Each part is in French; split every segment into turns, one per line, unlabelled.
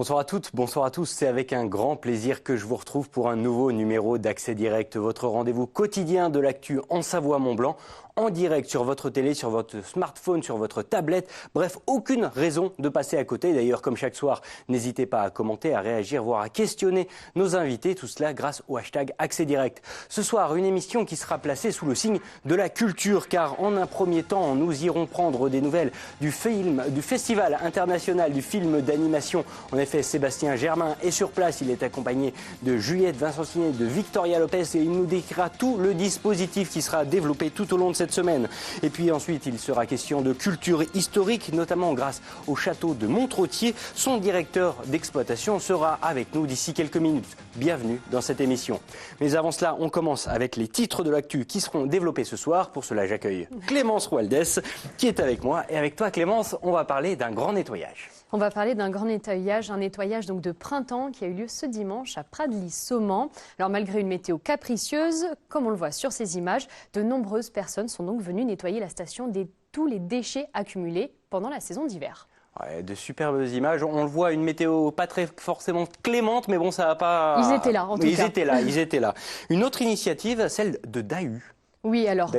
Bonsoir à toutes, bonsoir à tous. C'est avec un grand plaisir que je vous retrouve pour un nouveau numéro d'Accès Direct, votre rendez-vous quotidien de l'actu en Savoie-Mont-Blanc, en direct sur votre télé, sur votre smartphone, sur votre tablette. Bref, aucune raison de passer à côté. D'ailleurs, comme chaque soir, n'hésitez pas à commenter, à réagir, voire à questionner nos invités. Tout cela grâce au hashtag Accès Direct. Ce soir, une émission qui sera placée sous le signe de la culture, car en un premier temps, nous irons prendre des nouvelles du Festival international du film d'animation. En effet, Sébastien Germain est sur place. Il est accompagné de Juliette Vincentinet, de Victoria Lopez, et il nous décrira tout le dispositif qui sera développé tout au long de cette semaine. Et puis ensuite, il sera question de culture historique, notamment grâce au château de Montrottier. Son directeur d'exploitation sera avec nous d'ici quelques minutes. Bienvenue dans cette émission. Mais avant cela, on commence avec les titres de l'actu qui seront développés ce soir. Pour cela, j'accueille Clémence Roualdès qui est avec moi. Et avec toi, Clémence, on va parler d'un grand nettoyage.
On va parler d'un grand nettoyage, un nettoyage donc de printemps qui a eu lieu ce dimanche à Pradly-Sauman. Alors malgré une météo capricieuse, comme on le voit sur ces images, de nombreuses personnes sont donc venues nettoyer la station de tous les déchets accumulés pendant la saison d'hiver.
Ouais, de superbes images. On le voit, une météo pas très forcément clémente, mais bon, ça va pas...
Ils étaient là, en tout cas.
Ils étaient là. Une autre initiative, celle de Dahu.
Oui, alors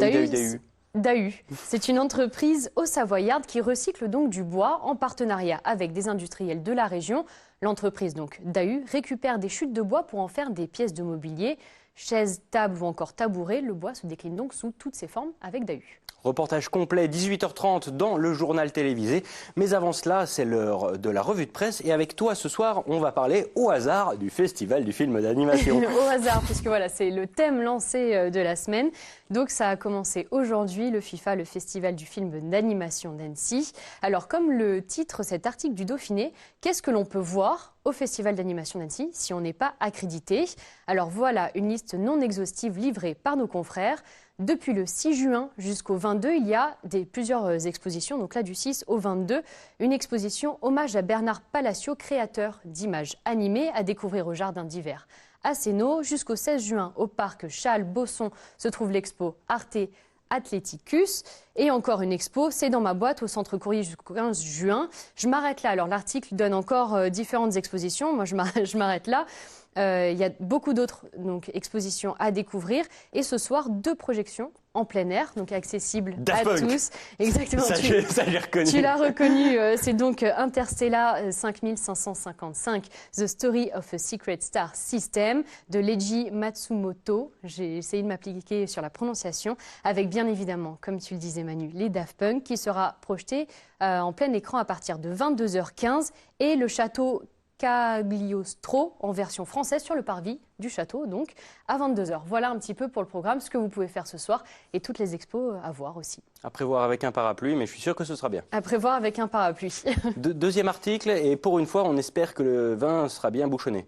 Dahu, c'est une entreprise haut-savoyarde qui recycle donc du bois en partenariat avec des industriels de la région. L'entreprise donc Dahu récupère des chutes de bois pour en faire des pièces de mobilier, chaises, tables ou encore tabourets. Le bois se décline donc sous toutes ses formes avec Dahu.
Reportage complet, 18h30 dans le journal télévisé. Mais avant cela, c'est l'heure de la revue de presse. Et avec toi, ce soir, on va parler au hasard du Festival du film d'animation.
Au hasard, puisque voilà, c'est le thème lancé de la semaine. Donc ça a commencé aujourd'hui, le FIFA, le Festival du film d'animation d'Annecy. Alors comme le titre cet article du Dauphiné, qu'est-ce que l'on peut voir au Festival d'animation d'Annecy si on n'est pas accrédité? Alors voilà une liste non exhaustive livrée par nos confrères. Depuis le 6 juin jusqu'au 22, il y a plusieurs expositions. Donc là, du 6 au 22, une exposition hommage à Bernard Palacio, créateur d'images animées à découvrir au Jardin d'hiver à Sénaux. Jusqu'au 16 juin, au parc Charles-Bosson, se trouve l'expo Arte Athleticus. Et encore une expo, c'est dans ma boîte au centre courrier jusqu'au 15 juin. Je m'arrête là. Alors l'article donne encore différentes expositions. Moi, je m'arrête là. Il y a beaucoup d'autres expositions à découvrir. Et ce soir, 2 projections en plein air, donc accessibles à tous. Exactement.
Ça, j'ai reconnu.
Tu l'as reconnu. C'est donc Interstellar 5555, The Story of a Secret Star System, de Leiji Matsumoto. J'ai essayé de m'appliquer sur la prononciation, avec bien évidemment, comme tu le disais Manu, les Daft Punk, qui sera projeté en plein écran à partir de 22h15, et le château Cagliostro en version française sur le parvis du château, donc à 22h. Voilà un petit peu pour le programme, ce que vous pouvez faire ce soir et toutes les expos à voir aussi.
À prévoir avec un parapluie, mais je suis sûr que ce sera bien.
À prévoir avec un parapluie.
Deuxième article, et pour une fois, on espère que le vin sera bien bouchonné.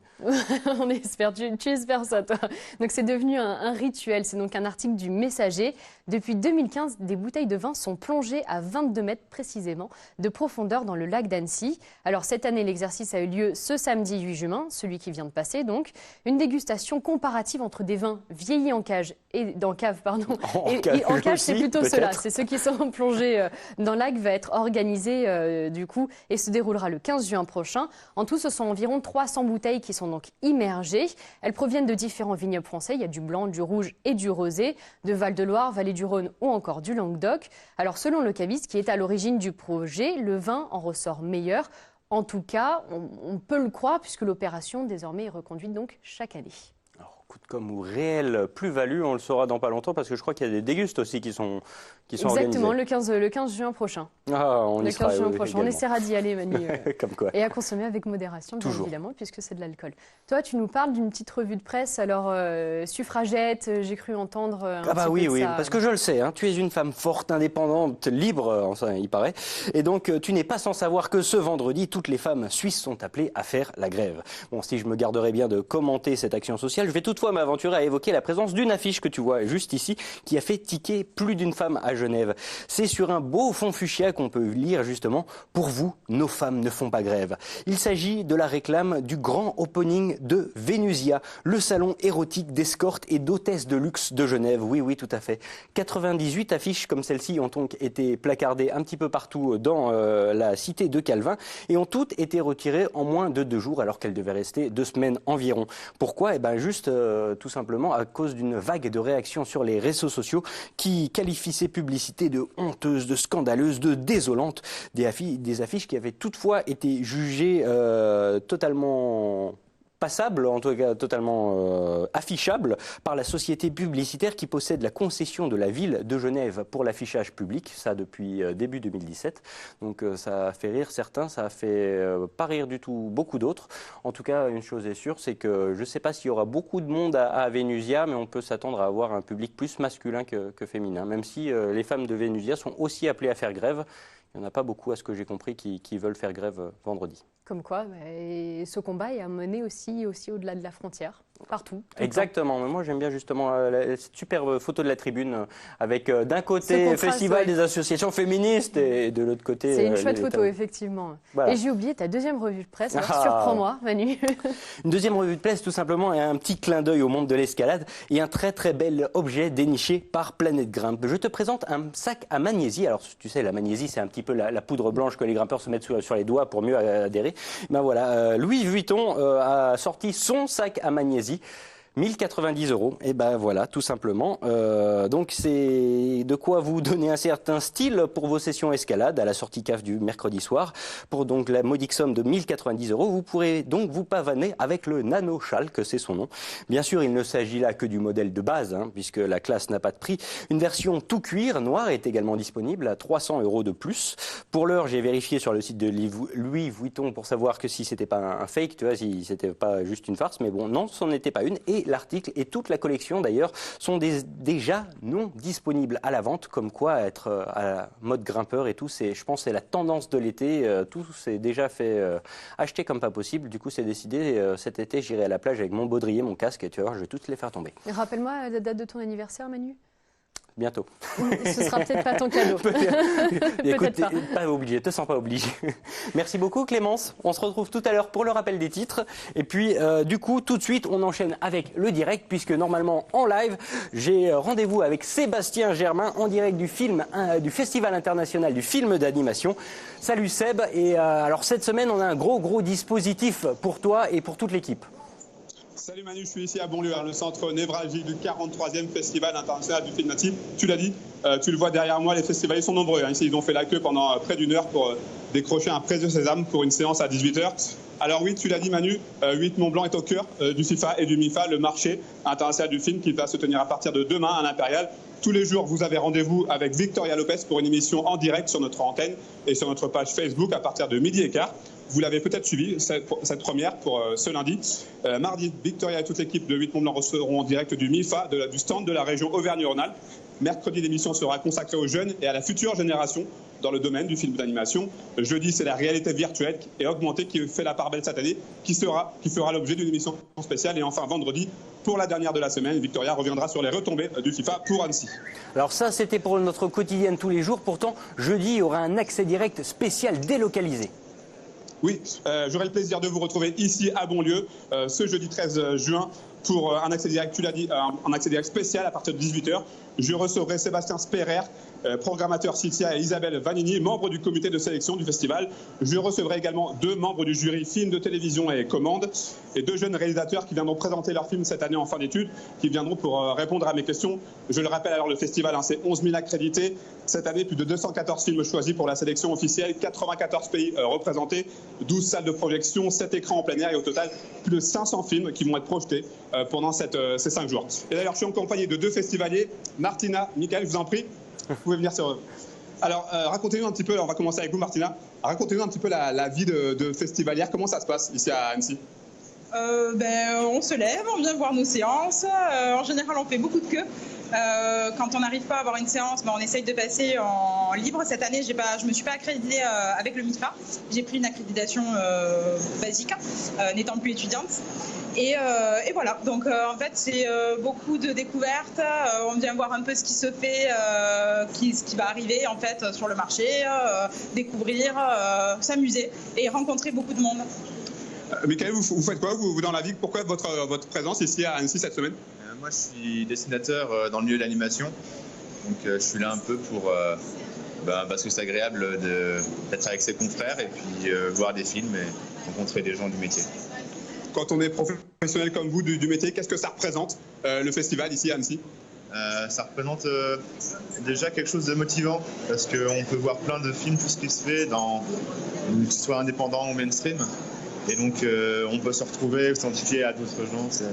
On espère, tu espères ça toi. Donc c'est devenu un rituel, c'est donc un article du Messager. Depuis 2015, des bouteilles de vin sont plongées à 22 mètres précisément de profondeur dans le lac d'Annecy. Alors cette année, l'exercice a eu lieu ce samedi 8 juin, celui qui vient de passer donc. Une dégustation comparative entre des vins vieillis en cage et en cave, pardon. En cage, c'est plutôt ceux-là, c'est ceux qui sont plongés dans le lac, va être organisé du coup et se déroulera le 15 juin prochain. En tout, ce sont environ 300 bouteilles qui sont donc immergées. Elles proviennent de différents vignobles français. Il y a du blanc, du rouge et du rosé, de Val-de-Loire, Vallée du Rhône ou encore du Languedoc. Alors selon le caviste qui est à l'origine du projet, le vin en ressort meilleur. En tout cas, on peut le croire puisque l'opération désormais est reconduite donc chaque année.
Alors, coup de com' ou réelle plus-value, on le saura dans pas longtemps parce que je crois qu'il y a des dégustes aussi qui sont
Exactement,
organisés.
le 15 juin prochain.
Ah, on y
le
sera
15 juin prochain. On essaiera d'y aller, Manu.
Comme quoi.
Et à consommer avec modération, bien évidemment, puisque c'est de l'alcool. Toi, tu nous parles d'une petite revue de presse, alors suffragette, j'ai cru entendre un petit
oui,
peu de ça.
parce que je le sais, hein, tu es une femme forte, indépendante, libre, enfin, il paraît. Et donc, tu n'es pas sans savoir que ce vendredi, toutes les femmes suisses sont appelées à faire la grève. Bon, si je me garderais bien de commenter cette action sociale, je vais toutefois fois m'aventurer à évoquer la présence d'une affiche que tu vois juste ici, qui a fait tiquer plus d'une femme à Genève. C'est sur un beau fond fuchsia qu'on peut lire justement « Pour vous, nos femmes ne font pas grève ». Il s'agit de la réclame du grand opening de Vénusia, le salon érotique d'escorte et d'hôtesse de luxe de Genève. Oui, oui, tout à fait. 98 affiches comme celle-ci ont donc été placardées un petit peu partout dans la cité de Calvin et ont toutes été retirées en moins de 2 jours alors qu'elles devaient rester 2 semaines environ. Pourquoi ? Eh bien juste tout simplement à cause d'une vague de réactions sur les réseaux sociaux qui qualifient ces publicités de honteuses, de scandaleuses, de désolantes, des affiches qui avaient toutefois été jugées totalement passable, en tout cas totalement affichable par la société publicitaire qui possède la concession de la ville de Genève pour l'affichage public, ça depuis début 2017. Donc ça a fait rire certains, ça a fait pas rire du tout beaucoup d'autres. En tout cas, une chose est sûre, c'est que je ne sais pas s'il y aura beaucoup de monde à Vénusia, mais on peut s'attendre à avoir un public plus masculin que féminin, même si les femmes de Vénusia sont aussi appelées à faire grève. Il n'y en a pas beaucoup, à ce que j'ai compris, qui veulent faire grève vendredi.
Comme quoi, et ce combat est mené aussi au-delà de la frontière, partout.
Exactement. Moi, j'aime bien justement cette superbe photo de la tribune avec d'un côté Festival des associations féministes et de l'autre côté...
C'est une chouette photo, effectivement. Voilà. Et j'ai oublié ta deuxième revue de presse. Alors, surprends-moi, Manu.
Une deuxième revue de presse, tout simplement, et un petit clin d'œil au monde de l'escalade et un très très bel objet déniché par Planète Grimpe. Je te présente un sac à magnésie. Alors, tu sais, la magnésie, c'est un petit peu la poudre blanche que les grimpeurs se mettent sur les doigts pour mieux adhérer. Ben voilà, Louis Vuitton a sorti son sac à magnésie. 1090 €. Et ben voilà, tout simplement. Donc c'est de quoi vous donner un certain style pour vos sessions escalade à la sortie CAF du mercredi soir. Pour donc la modique somme de 1090 €, vous pourrez donc vous pavaner avec le Nano Chalk, c'est son nom. Bien sûr, il ne s'agit là que du modèle de base, puisque la classe n'a pas de prix. Une version tout cuir noir est également disponible à 300 € de plus. Pour l'heure, j'ai vérifié sur le site de Louis Vuitton pour savoir que si c'était pas un fake, tu vois, si c'était pas juste une farce, mais bon, non, ce n'en était pas une. Et l'article et toute la collection d'ailleurs sont déjà non disponibles à la vente, comme quoi être à mode grimpeur et tout, je pense c'est la tendance de l'été, tout s'est déjà fait acheter comme pas possible, du coup c'est décidé, cet été j'irai à la plage avec mon baudrier, mon casque et tu vas voir, je vais toutes les faire tomber.
Rappelle-moi la date de ton anniversaire, Manu.
Bientôt.
Ce sera peut-être pas ton cadeau.
Écoute, pas obligé, te sens pas obligé. Merci beaucoup Clémence. On se retrouve tout à l'heure pour le rappel des titres. Et puis du coup, tout de suite, on enchaîne avec le direct puisque normalement en live, j'ai rendez-vous avec Sébastien Germain en direct du Festival international du film d'animation. Salut Seb. Et alors cette semaine, on a un gros dispositif pour toi et pour toute l'équipe.
Salut Manu, je suis ici à Bonlieu, le centre névralgique du 43e Festival international du film natif. Tu l'as dit, tu le vois derrière moi, les festivaliers sont nombreux. Ici, ils ont fait la queue pendant près d'1 heure pour décrocher un précieux sésame pour une séance à 18 h. Alors oui, tu l'as dit Manu, 8 Mont-Blanc est au cœur du FIFA et du MIFA, le marché international du film qui va se tenir à partir de demain à l'Impérial. Tous les jours, vous avez rendez-vous avec Victoria Lopez pour une émission en direct sur notre antenne et sur notre page Facebook à partir de 12h15. Vous l'avez peut-être suivi, cette première pour ce lundi. Mardi, Victoria et toute l'équipe de 8 Mont-Blanc seront en direct du MIFA, du stand de la région Auvergne-Rhône-Alpes. Mercredi, l'émission sera consacrée aux jeunes et à la future génération dans le domaine du film d'animation. Jeudi, c'est la réalité virtuelle et augmentée qui fait la part belle cette année, qui fera l'objet d'une émission spéciale. Et enfin, vendredi, pour la dernière de la semaine, Victoria reviendra sur les retombées du FIFA pour Annecy.
Alors ça, c'était pour notre quotidienne tous les jours. Pourtant, jeudi, il y aura un accès direct spécial délocalisé.
Oui, j'aurai le plaisir de vous retrouver ici à Bonlieu ce jeudi 13 juin pour un accès direct, tu l'as dit, un accès direct spécial à partir de 18 h. Je recevrai Sébastien Sperrer, programmateur Cynthia et Isabelle Vanini, membres du comité de sélection du festival. Je recevrai également 2 membres du jury films de télévision et commandes et 2 jeunes réalisateurs qui viendront présenter leurs films cette année en fin d'études, qui viendront pour répondre à mes questions. Je le rappelle, alors le festival, c'est 11 000 accrédités. Cette année, plus de 214 films choisis pour la sélection officielle, 94 pays représentés, 12 salles de projection, 7 écrans en plein air et au total, plus de 500 films qui vont être projetés pendant ces 5 jours. Et d'ailleurs, je suis accompagné de 2 festivaliers, Martina, Michael, je vous en prie. Vous pouvez venir sur eux. Alors, racontez-nous un petit peu, on va commencer avec vous Martina, racontez-nous un petit peu la vie de festivalière, comment ça se passe ici à Annecy?
On se lève, on vient voir nos séances, en général on fait beaucoup de queues Quand on n'arrive pas à avoir une séance, on essaye de passer en libre. Cette année, je ne me suis pas accréditée avec le MIFA. J'ai pris une accréditation basique, n'étant plus étudiante. Et voilà, donc en fait c'est beaucoup de découvertes, on vient voir un peu ce qui se fait, ce qui va arriver en fait sur le marché, découvrir, s'amuser et rencontrer beaucoup de monde.
Michael, vous faites quoi vous dans la vie? Pourquoi votre présence ici à Annecy cette semaine?
Moi je suis dessinateur dans le milieu de l'animation, donc je suis là un peu pour... parce que c'est agréable d'être avec ses confrères et puis voir des films et rencontrer des gens du métier.
Quand on est professionnel comme vous du métier, qu'est-ce que ça représente le festival ici à Annecy?
Ça représente déjà quelque chose de motivant parce qu'on peut voir plein de films, tout ce qui se fait, que ce soit indépendant ou mainstream. Et donc on peut se retrouver, s'identifier à d'autres gens, c'est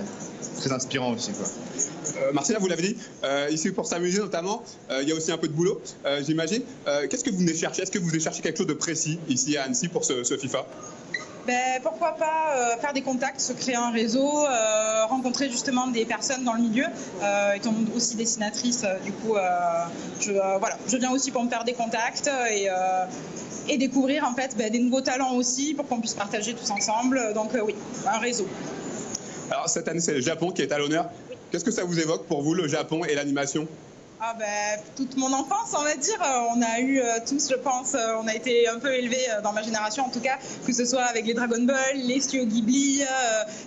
très inspirant aussi, quoi.
Marcella, vous l'avez dit, ici pour s'amuser notamment, il y a aussi un peu de boulot, j'imagine. Qu'est-ce que vous venez chercher? Est-ce que vous venez chercher quelque chose de précis ici à Annecy pour ce FIFA?
Pourquoi pas faire des contacts, se créer un réseau, rencontrer justement des personnes dans le milieu. Étant aussi dessinatrice, du coup, je viens aussi pour me faire des contacts et découvrir en fait des nouveaux talents aussi pour qu'on puisse partager tous ensemble. Donc oui, un réseau.
Alors cette année, c'est le Japon qui est à l'honneur. Qu'est-ce que ça vous évoque pour vous, le Japon et l'animation?
Toute mon enfance, on va dire. On a eu tous, je pense, on a été un peu élevés dans ma génération, en tout cas, que ce soit avec les Dragon Ball, les studios Ghibli,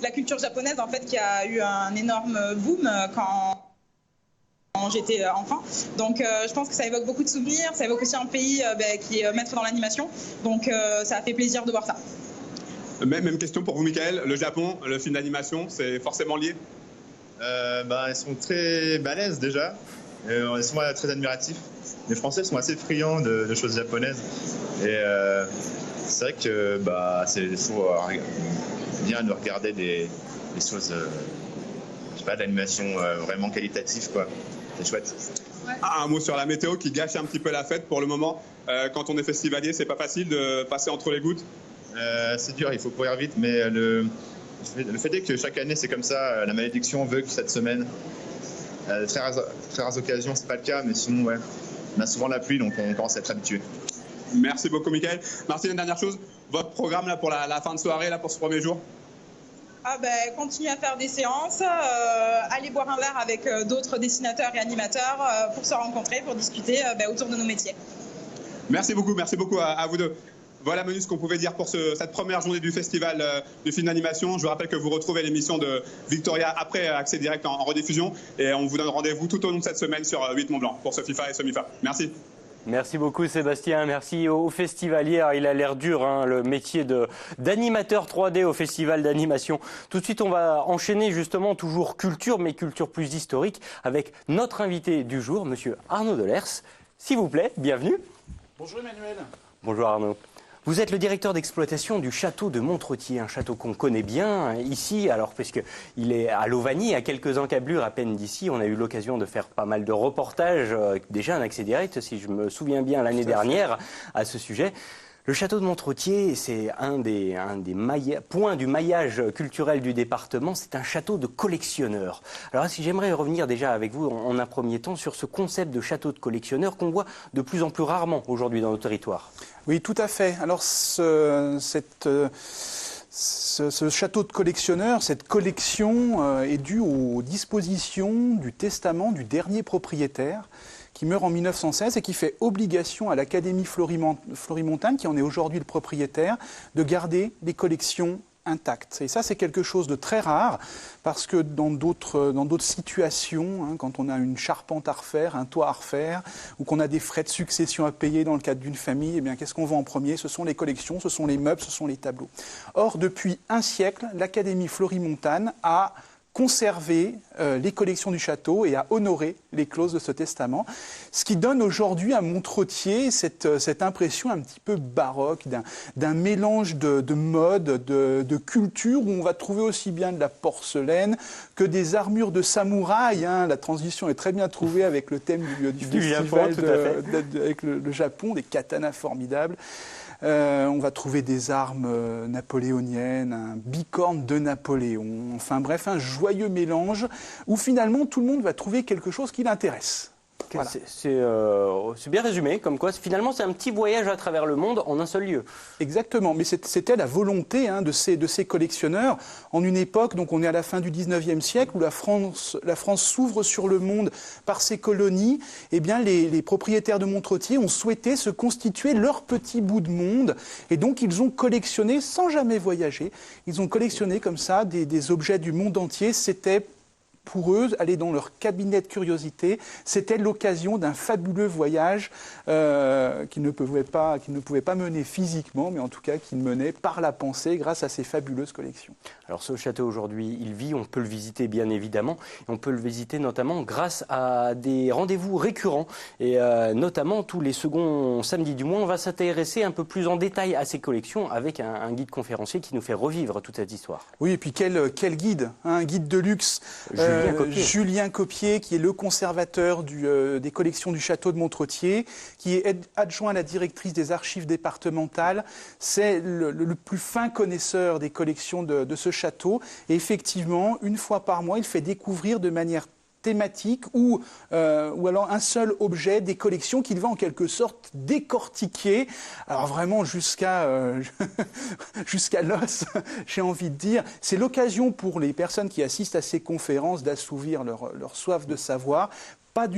la culture japonaise, en fait, qui a eu un énorme boom quand j'étais enfant. Donc, je pense que ça évoque beaucoup de souvenirs. Ça évoque aussi un pays qui est maître dans l'animation. Donc, ça a fait plaisir de voir ça.
Même question pour vous, Michael. Le Japon, le film d'animation, c'est forcément lié?
Ils sont très balèzes déjà. Ils sont très admiratifs. Les Français sont assez friands de choses japonaises. Et c'est vrai que c'est toujours bien de regarder des choses, d'animation vraiment qualitative, quoi. C'est chouette.
Ouais. Un mot sur la météo qui gâche un petit peu la fête pour le moment. Quand on est festivalier, c'est pas facile de passer entre les gouttes.
C'est dur, il faut courir vite, mais le fait est que chaque année c'est comme ça. La malédiction veut que cette semaine, très rares occasions, c'est pas le cas, mais sinon, ouais, on a souvent la pluie, donc on commence à être habitué.
Merci beaucoup, Michael. Martine, une dernière chose, votre programme là, pour la fin de soirée, là, pour ce premier jour?
Continuer à faire des séances, aller boire un verre avec d'autres dessinateurs et animateurs pour se rencontrer, pour discuter autour de nos métiers.
Merci beaucoup à vous deux. Voilà, menu, ce qu'on pouvait dire pour cette première journée du festival du film d'animation. Je vous rappelle que vous retrouvez l'émission de Victoria après accès direct en rediffusion. Et on vous donne rendez-vous tout au long de cette semaine sur 8 Mont Blanc pour ce FIFA et ce MIFA. Merci.
Merci beaucoup Sébastien, merci aux festivaliers. Il a l'air dur, le métier d'animateur 3D au festival d'animation. Tout de suite, on va enchaîner justement toujours culture, mais culture plus historique, avec notre invité du jour, monsieur Arnaud Delers. S'il vous plaît, bienvenue.
Bonjour Emmanuel.
Bonjour Arnaud. Vous êtes le directeur d'exploitation du château de Montretier, un château qu'on connaît bien ici, alors puisqu'il est à Lauvagny, à quelques encablures à peine d'ici. On a eu l'occasion de faire pas mal de reportages, déjà un accès direct, si je me souviens bien, l'année dernière, à ce sujet. Le château de Montretier, c'est un des points du maillage culturel du département. C'est un château de collectionneurs. Alors, si j'aimerais revenir déjà avec vous en un premier temps sur ce concept de château de collectionneurs qu'on voit de plus en plus rarement aujourd'hui dans nos territoires.
Oui, tout à fait. Alors, ce château de collectionneur, cette collection est due aux dispositions du testament du dernier propriétaire qui meurt en 1916 et qui fait obligation à l'Académie Florimontane, qui en est aujourd'hui le propriétaire, de garder les collections intactes. Et ça, c'est quelque chose de très rare, parce que dans d'autres situations, quand on a une charpente à refaire, un toit à refaire, ou qu'on a des frais de succession à payer dans le cadre d'une famille, eh bien, qu'est-ce qu'on vend en premier? Ce sont les collections, ce sont les meubles, ce sont les tableaux. Or, depuis un siècle, l'Académie Florimontane a conserver les collections du château et à honorer les clauses de ce testament. Ce qui donne aujourd'hui à Montretier cette impression un petit peu baroque, d'un mélange de mode, de culture, où on va trouver aussi bien de la porcelaine que des armures de samouraï. La transition est très bien trouvée avec le thème du festival
Japon, tout à fait.
avec le Japon, des katanas formidables. On va trouver des armes napoléoniennes, un bicorne de Napoléon. Enfin bref, un joyeux mélange où finalement tout le monde va trouver quelque chose qui l'intéresse. Voilà.
C'est bien résumé, comme quoi finalement c'est un petit voyage à travers le monde en un seul lieu.
Exactement, mais c'était la volonté de ces collectionneurs en une époque, donc on est à la fin du 19e siècle, où la France s'ouvre sur le monde par ses colonies. Eh bien, les propriétaires de Montrottier ont souhaité se constituer leur petit bout de monde, et donc ils ont collectionné, sans jamais voyager, ils ont collectionné comme ça des objets du monde entier. C'était pour eux, aller dans leur cabinet de curiosité, c'était l'occasion d'un fabuleux voyage qu'ils ne pouvaient pas mener physiquement, mais en tout cas qu'ils menaient par la pensée grâce à ces fabuleuses collections.
Alors ce château aujourd'hui, il vit, on peut le visiter bien évidemment, et on peut le visiter notamment grâce à des rendez-vous récurrents, et notamment tous les seconds samedis du mois, on va s'intéresser un peu plus en détail à ces collections avec un guide conférencier qui nous fait revivre toute cette histoire.
Oui, et puis quel guide, un guide de luxe. Julien Copier, qui est le conservateur des collections du château de Montrottier, qui est adjoint à la directrice des archives départementales. C'est le plus fin connaisseur des collections de ce château. Et effectivement, une fois par mois, il fait découvrir de manière thématique ou alors un seul objet des collections qu'il va en quelque sorte décortiquer. Alors vraiment jusqu'à l'os, j'ai envie de dire. C'est l'occasion pour les personnes qui assistent à ces conférences d'assouvir leur soif de savoir. Pas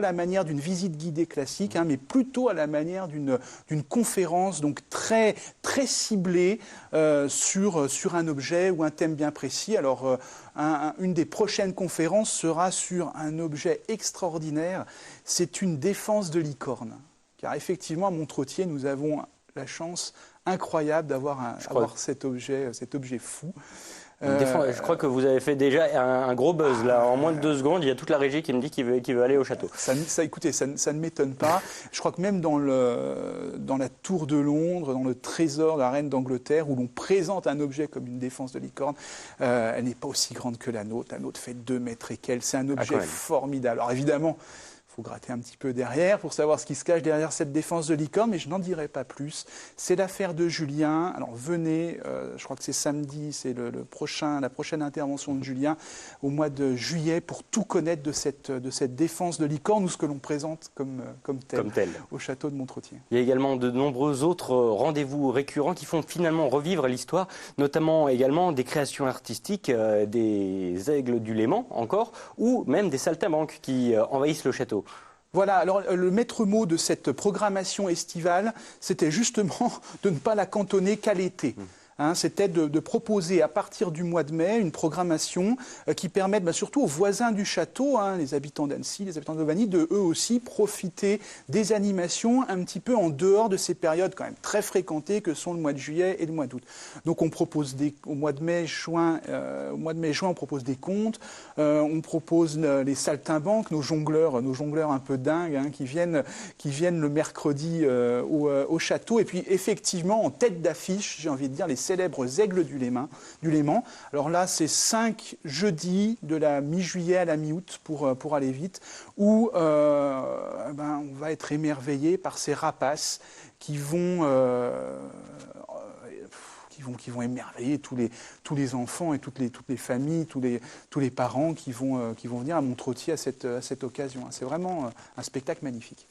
la manière d'une visite guidée classique, mais plutôt à la manière d'une conférence donc très, très ciblée sur un objet ou un thème bien précis. Alors, une des prochaines conférences sera sur un objet extraordinaire. C'est une défense de licorne. Car effectivement, à Montrottier, nous avons la chance incroyable d'avoir cet objet fou.
Je crois que vous avez fait déjà un gros buzz là. En moins de 2 secondes, il y a toute la régie qui me dit qu'il veut aller au château.
Écoutez, ça ne m'étonne pas. Je crois que même dans la Tour de Londres, dans le trésor de la Reine d'Angleterre, où l'on présente un objet comme une défense de licorne, elle n'est pas aussi grande que la nôtre. La nôtre fait 2 mètres et quelques. C'est un objet formidable. Alors évidemment, il faut gratter un petit peu derrière pour savoir ce qui se cache derrière cette défense de licorne, mais je n'en dirai pas plus. C'est l'affaire de Julien. Alors venez, je crois que c'est samedi, c'est la prochaine intervention de Julien au mois de juillet pour tout connaître de cette défense de licorne ou ce que l'on présente comme tel au château de Montrottier.
Il y a également de nombreux autres rendez-vous récurrents qui font finalement revivre l'histoire, notamment également des créations artistiques, des aigles du Léman encore, ou même des saltimbanques qui envahissent le château.
Voilà, alors le maître mot de cette programmation estivale, c'était justement de ne pas la cantonner qu'à l'été. C'était de proposer à partir du mois de mai une programmation qui permette surtout aux voisins du château, les habitants d'Annecy, les habitants d'Auvergne, de eux aussi profiter des animations un petit peu en dehors de ces périodes quand même très fréquentées que sont le mois de juillet et le mois d'août. Donc on propose au mois de mai-juin, on propose des contes, on propose les saltimbanques, nos jongleurs un peu dingues qui viennent le mercredi au château. Et puis effectivement en tête d'affiche, j'ai envie de dire, les célèbres aigles du Léman. Alors là, c'est 5 jeudis de la mi-juillet à la mi-août pour aller vite, où on va être émerveillé par ces rapaces qui vont émerveiller tous les enfants et toutes les familles, tous les parents qui vont venir à Montrottier à cette occasion. C'est vraiment un spectacle magnifique.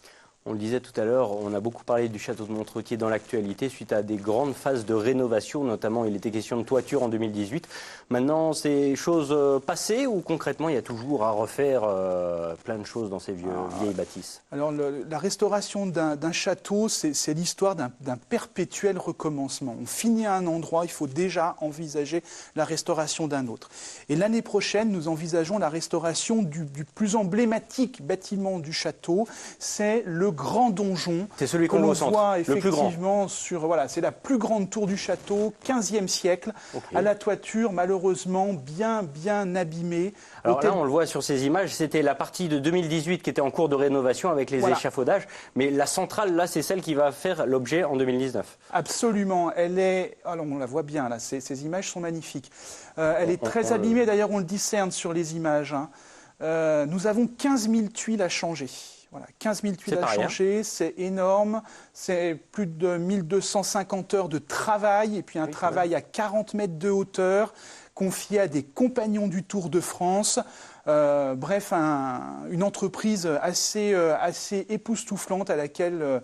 On le disait tout à l'heure, on a beaucoup parlé du château de Montrottier dans l'actualité suite à des grandes phases de rénovation, notamment il était question de toiture en 2018. Maintenant, c'est choses passées ou concrètement il y a toujours à refaire plein de choses dans ces vieilles bâtisses?
Alors la restauration d'un château, c'est l'histoire d'un perpétuel recommencement. On finit à un endroit, il faut déjà envisager la restauration d'un autre. Et l'année prochaine, nous envisageons la restauration du plus emblématique bâtiment du château, c'est le grand donjon.
C'est celui qu'on
voit effectivement c'est la plus grande tour du château, 15e siècle, à la toiture malheureusement bien abîmée.
Alors là, on le voit sur ces images, c'était la partie de 2018 qui était en cours de rénovation avec les échafaudages, mais la centrale là, c'est celle qui va faire l'objet en 2019.
Absolument, alors on la voit bien là, ces images sont magnifiques. Elle est très abîmée, d'ailleurs on le discerne sur les images. Nous avons 15 000 tuiles à changer. Voilà, 15 000 tuiles
C'est
à
pas rien.
changer, c'est énorme. C'est plus de 1250 heures de travail et puis un travail à 40 mètres de hauteur confié à des compagnons du Tour de France. Bref, une entreprise assez époustouflante à laquelle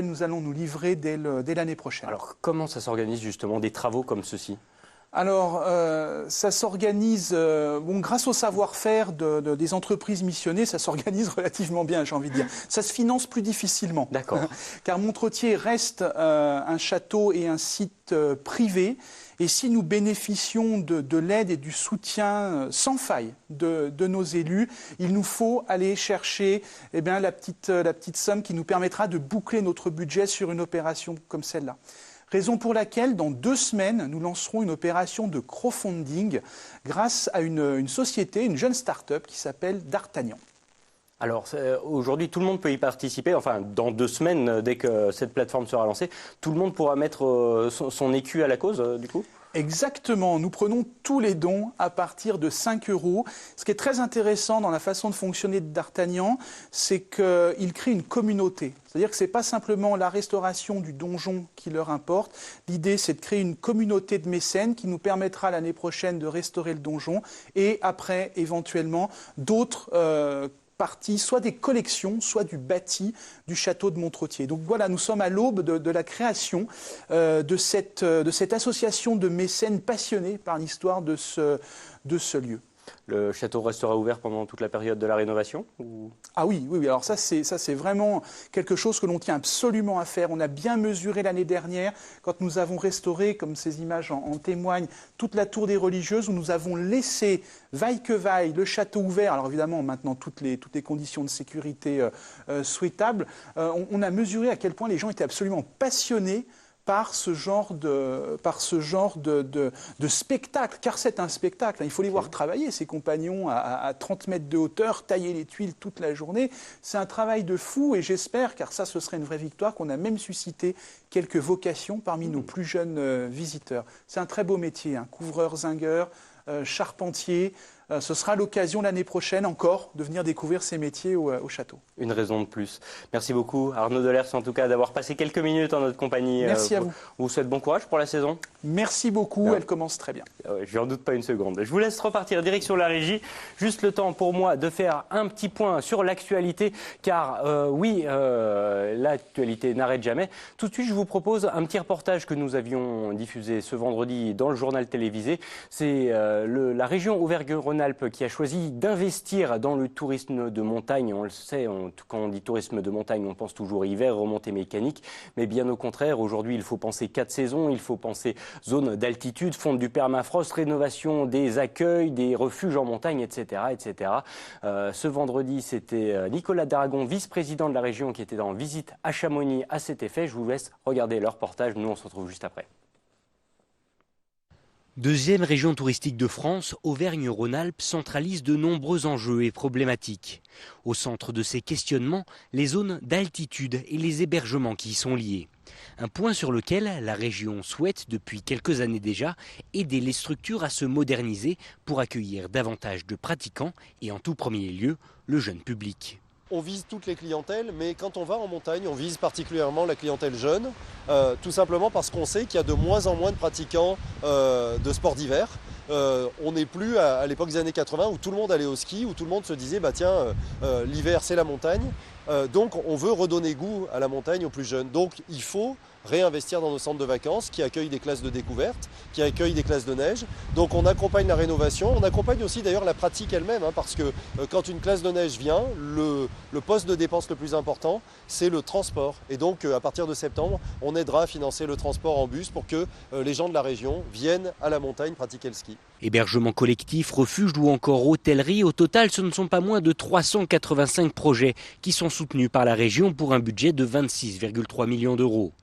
nous allons nous livrer dès l'année prochaine.
Alors, comment ça s'organise justement des travaux comme ceci ?
Alors, ça s'organise, grâce au savoir-faire des entreprises missionnées, ça s'organise relativement bien, j'ai envie de dire. Ça se finance plus difficilement.
D'accord.
Car Montretier reste un château et un site privé. Et si nous bénéficions de l'aide et du soutien sans faille de nos élus, il nous faut aller chercher la petite somme qui nous permettra de boucler notre budget sur une opération comme celle-là. Raison pour laquelle, dans 2 semaines, nous lancerons une opération de crowdfunding grâce à une société, une jeune start-up qui s'appelle D'Artagnan.
Alors aujourd'hui, tout le monde peut y participer. Enfin, dans 2 semaines, dès que cette plateforme sera lancée, tout le monde pourra mettre son écu à la cause, du coup ?
Exactement, nous prenons tous les dons à partir de 5 €. Ce qui est très intéressant dans la façon de fonctionner de D'Artagnan, c'est qu'il crée une communauté. C'est-à-dire que ce n'est pas simplement la restauration du donjon qui leur importe. L'idée, c'est de créer une communauté de mécènes qui nous permettra l'année prochaine de restaurer le donjon et après, éventuellement, d'autres partie, soit des collections, soit du bâti du château de Montretier. Donc voilà, nous sommes à l'aube de la création de cette association de mécènes passionnés par l'histoire de ce lieu.
Le château restera ouvert pendant toute la période de la rénovation ou...
Ah oui, alors ça c'est vraiment quelque chose que l'on tient absolument à faire. On a bien mesuré l'année dernière, quand nous avons restauré, comme ces images en témoignent, toute la tour des religieuses, où nous avons laissé, vaille que vaille, le château ouvert. Alors évidemment, maintenant, toutes les conditions de sécurité souhaitables. On a mesuré à quel point les gens étaient absolument passionnés par ce genre de spectacle, car c'est un spectacle. Il faut les voir travailler, ces compagnons à 30 mètres de hauteur, tailler les tuiles toute la journée. C'est un travail de fou et j'espère, car ça ce serait une vraie victoire, qu'on a même suscité quelques vocations parmi nos plus jeunes visiteurs. C'est un très beau métier, couvreur zingueur, charpentier. Ce sera l'occasion l'année prochaine encore de venir découvrir ces métiers au château.
Une raison de plus. Merci beaucoup Arnaud Delers en tout cas d'avoir passé quelques minutes en notre compagnie.
Merci à vous.
On vous souhaite bon courage pour la saison.
Merci beaucoup, elle commence très bien.
Je n'en doute pas une seconde. Je vous laisse repartir direction la régie. Juste le temps pour moi de faire un petit point sur l'actualité car l'actualité n'arrête jamais. Tout de suite je vous propose un petit reportage que nous avions diffusé ce vendredi dans le journal télévisé. C'est la région Auvergne-Rhône-Alpes qui a choisi d'investir dans le tourisme de montagne. On le sait, quand on dit tourisme de montagne, on pense toujours hiver, remontée mécanique. Mais bien au contraire, aujourd'hui, il faut penser 4 saisons. Il faut penser zone d'altitude, fonte du permafrost, rénovation des accueils, des refuges en montagne, etc. etc. Ce vendredi, c'était Nicolas Daragon, vice-président de la région, qui était en visite à Chamonix à cet effet. Je vous laisse regarder le reportage. Nous, on se retrouve juste après.
Deuxième région touristique de France, Auvergne-Rhône-Alpes centralise de nombreux enjeux et problématiques. Au centre de ces questionnements, les zones d'altitude et les hébergements qui y sont liés. Un point sur lequel la région souhaite, depuis quelques années déjà, aider les structures à se moderniser pour accueillir davantage de pratiquants et en tout premier lieu, le jeune public.
On vise toutes les clientèles, mais quand on va en montagne, on vise particulièrement la clientèle jeune, tout simplement parce qu'on sait qu'il y a de moins en moins de pratiquants de sport d'hiver. On n'est plus à l'époque des années 80 où tout le monde allait au ski, où tout le monde se disait l'hiver c'est la montagne. Donc on veut redonner goût à la montagne aux plus jeunes. Donc il faut réinvestir dans nos centres de vacances qui accueillent des classes de découverte, qui accueillent des classes de neige. Donc on accompagne la rénovation, on accompagne aussi d'ailleurs la pratique elle-même, parce que quand une classe de neige vient, le poste de dépense le plus important, c'est le transport. Et donc à partir de septembre, on aidera à financer le transport en bus pour que les gens de la région viennent à la montagne pratiquer le ski.
Hébergement collectif, refuge ou encore hôtellerie, au total ce ne sont pas moins de 385 projets qui sont soutenus par la région pour un budget de 26,3 millions d'euros.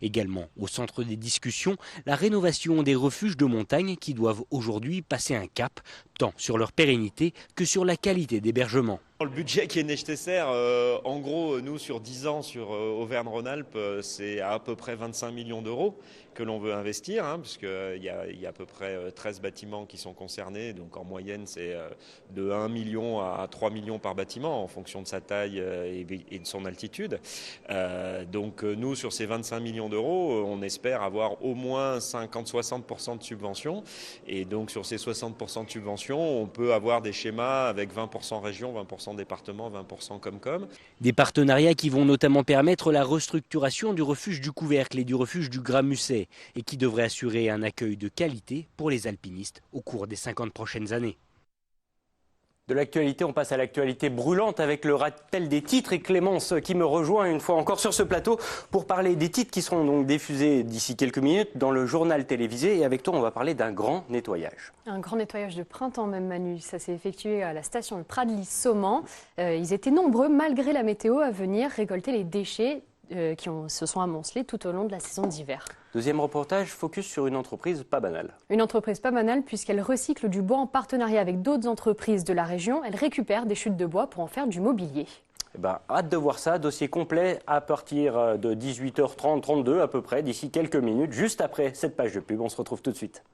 Également au centre des discussions, la rénovation des refuges de montagne qui doivent aujourd'hui passer un cap, tant sur leur pérennité que sur la qualité d'hébergement.
Le budget qui est nécessaire, en gros, nous sur 10 ans sur Auvergne-Rhône-Alpes, c'est à peu près 25 millions d'euros que l'on veut investir, puisqu'il y a à peu près 13 bâtiments qui sont concernés, donc en moyenne c'est de 1 million à 3 millions par bâtiment en fonction de sa taille et de son altitude. Donc nous sur ces 25 millions d'euros, on espère avoir au moins 50-60% de subventions, et donc sur ces 60% de subventions, on peut avoir des schémas avec 20% région, 20% département, 20% Comcom.
Des partenariats qui vont notamment permettre la restructuration du refuge du Couvercle et du refuge du Gras-Musset et qui devraient assurer un accueil de qualité pour les alpinistes au cours des 50 prochaines années.
De l'actualité, on passe à l'actualité brûlante avec le rappel des titres et Clémence qui me rejoint une fois encore sur ce plateau pour parler des titres qui seront donc diffusés d'ici quelques minutes dans le journal télévisé. Et avec toi, on va parler d'un grand nettoyage.
Un grand nettoyage de printemps même, Manu. Ça s'est effectué à la station de Pradly-Sauman. Ils étaient nombreux, malgré la météo, à venir récolter les déchets qui se sont amoncelés tout au long de la saison d'hiver.
Deuxième reportage, focus sur une entreprise pas banale.
Une entreprise pas banale puisqu'elle recycle du bois en partenariat avec d'autres entreprises de la région. Elle récupère des chutes de bois pour en faire du mobilier.
Hâte de voir ça, dossier complet à partir de 18h30, 32 à peu près, d'ici quelques minutes, juste après cette page de pub. On se retrouve tout de suite.